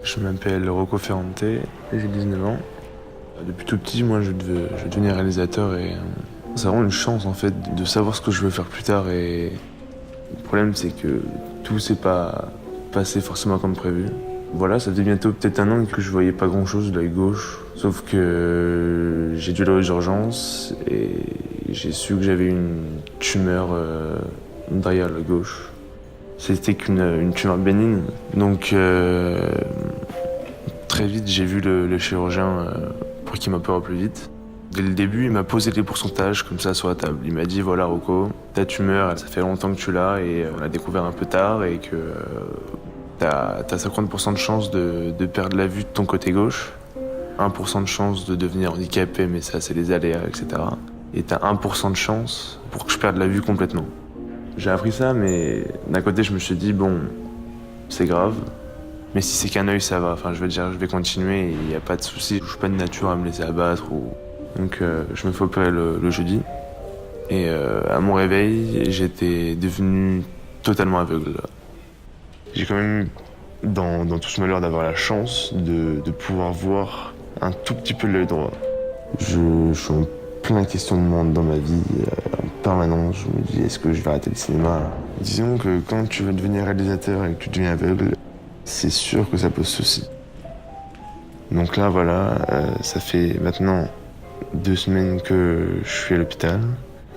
Je m'appelle Rocco Ferrante, j'ai 19 ans. Depuis tout petit, moi, je veux devenir réalisateur et c'est vraiment une chance, en fait, de savoir ce que je veux faire plus tard. Et le problème, c'est que tout s'est pas passé forcément comme prévu. Voilà, ça fait bientôt peut-être un an que je voyais pas grand-chose de l'œil gauche. Sauf que j'ai dû aller aux urgences et j'ai su que j'avais une tumeur derrière l'œil gauche. C'était une tumeur bénigne. Donc très vite, j'ai vu le chirurgien pour qu'il m'opère au plus vite. Dès le début, il m'a posé les pourcentages comme ça sur la table. Il m'a dit voilà Rocco, ta tumeur, ça fait longtemps que tu l'as et on l'a découvert un peu tard et que t'as 50% de chance de perdre la vue de ton côté gauche, 1% de chance de devenir handicapé, mais ça c'est les aléas, etc. Et t'as 1% de chance pour que je perde la vue complètement. J'ai appris ça, mais d'un côté je me suis dit bon, c'est grave. Mais si c'est qu'un œil, ça va. Enfin, je veux dire, je vais continuer et il n'y a pas de souci. Je suis pas de nature à me laisser abattre. Donc, je me fais opérer le jeudi. Et à mon réveil, j'étais devenu totalement aveugle. J'ai quand même eu, dans tout ce malheur, d'avoir la chance de pouvoir voir un tout petit peu de l'œil droit. Je suis en plein questionnement dans ma vie, en permanence. Je me dis, est-ce que je vais arrêter le cinéma? Disons que quand tu veux devenir réalisateur et que tu deviens aveugle, c'est sûr que ça pose souci. Donc là, voilà, ça fait maintenant 2 semaines que je suis à l'hôpital.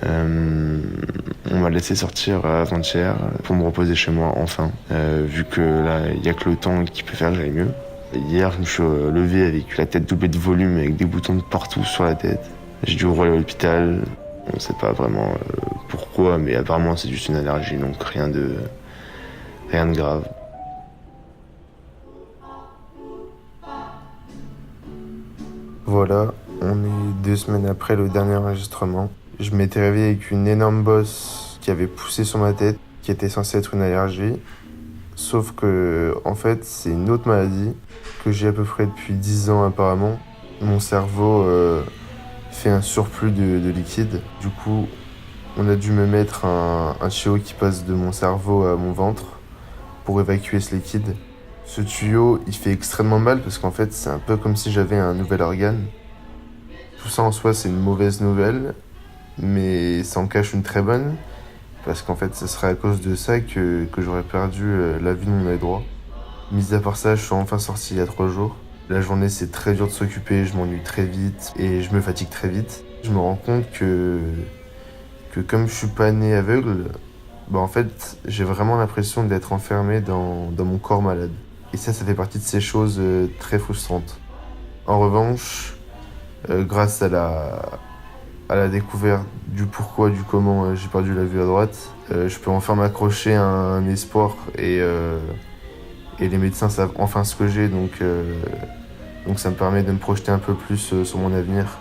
On m'a laissé sortir avant-hier pour me reposer chez moi, enfin, vu que là, il n'y a que le temps qui peut faire que j'aille mieux. Hier, je me suis levé avec la tête doublée de volume, avec des boutons de partout sur la tête. J'ai dû rouler à l'hôpital. On ne sait pas vraiment pourquoi, mais apparemment c'est juste une allergie, donc rien de grave. Voilà, on est 2 semaines après le dernier enregistrement. Je m'étais réveillé avec une énorme bosse qui avait poussé sur ma tête, qui était censée être une allergie. Sauf que, en fait, c'est une autre maladie que j'ai à peu près depuis 10 ans apparemment. Mon cerveau fait un surplus de liquide. Du coup, on a dû me mettre un tuyau qui passe de mon cerveau à mon ventre pour évacuer ce liquide. Ce tuyau, il fait extrêmement mal parce qu'en fait, c'est un peu comme si j'avais un nouvel organe. Tout ça en soi, c'est une mauvaise nouvelle, mais ça en cache une très bonne, parce qu'en fait, ce serait à cause de ça que j'aurais perdu la vue de mon œil droit. Mis à part ça, je suis enfin sorti il y a 3 jours. La journée, c'est très dur de s'occuper, je m'ennuie très vite et je me fatigue très vite. Je me rends compte que comme je suis pas né aveugle, en fait, j'ai vraiment l'impression d'être enfermé dans mon corps malade. Et ça fait partie de ces choses très frustrantes. En revanche, grâce à la découverte du pourquoi, du comment j'ai perdu la vue à droite, je peux enfin m'accrocher à un espoir et les médecins savent enfin ce que j'ai, donc ça me permet de me projeter un peu plus sur mon avenir.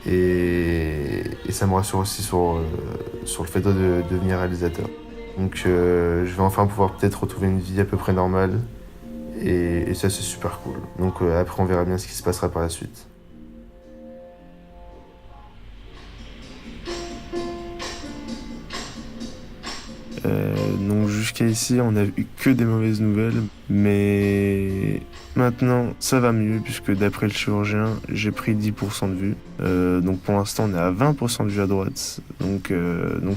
Et ça me rassure aussi sur le fait de devenir réalisateur. Donc je vais enfin pouvoir peut-être retrouver une vie à peu près normale. Et ça, c'est super cool. Donc après, on verra bien ce qui se passera par la suite. Donc jusqu'à ici, on n'a eu que des mauvaises nouvelles. Mais maintenant, ça va mieux puisque d'après le chirurgien, j'ai pris 10% de vue. Donc pour l'instant, on est à 20% de vue à droite. Donc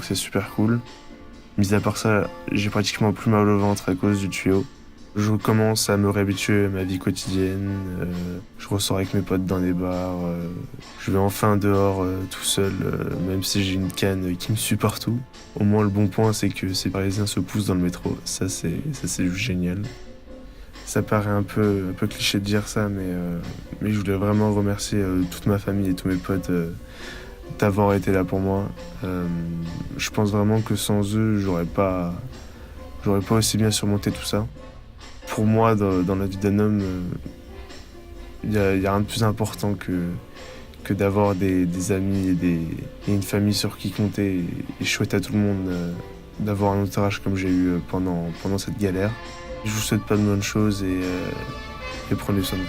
c'est super cool. Mis à part ça, j'ai pratiquement plus mal au ventre à cause du tuyau. Je commence à me réhabituer à ma vie quotidienne. Je ressors avec mes potes dans des bars. Je vais enfin dehors tout seul, même si j'ai une canne qui me suit partout. Au moins, le bon point, c'est que ces Parisiens se poussent dans le métro. Ça, c'est juste génial. Ça paraît un peu cliché de dire ça, mais je voulais vraiment remercier toute ma famille et tous mes potes d'avoir été là pour moi. Je pense vraiment que sans eux, j'aurais pas aussi bien surmonté tout ça. Pour moi, dans la vie d'un homme, il y a rien de plus important que d'avoir des amis et une famille sur qui compter. Et je souhaite à tout le monde d'avoir un entourage comme j'ai eu pendant cette galère. Je vous souhaite pas de bonnes choses et prenez soin de vous.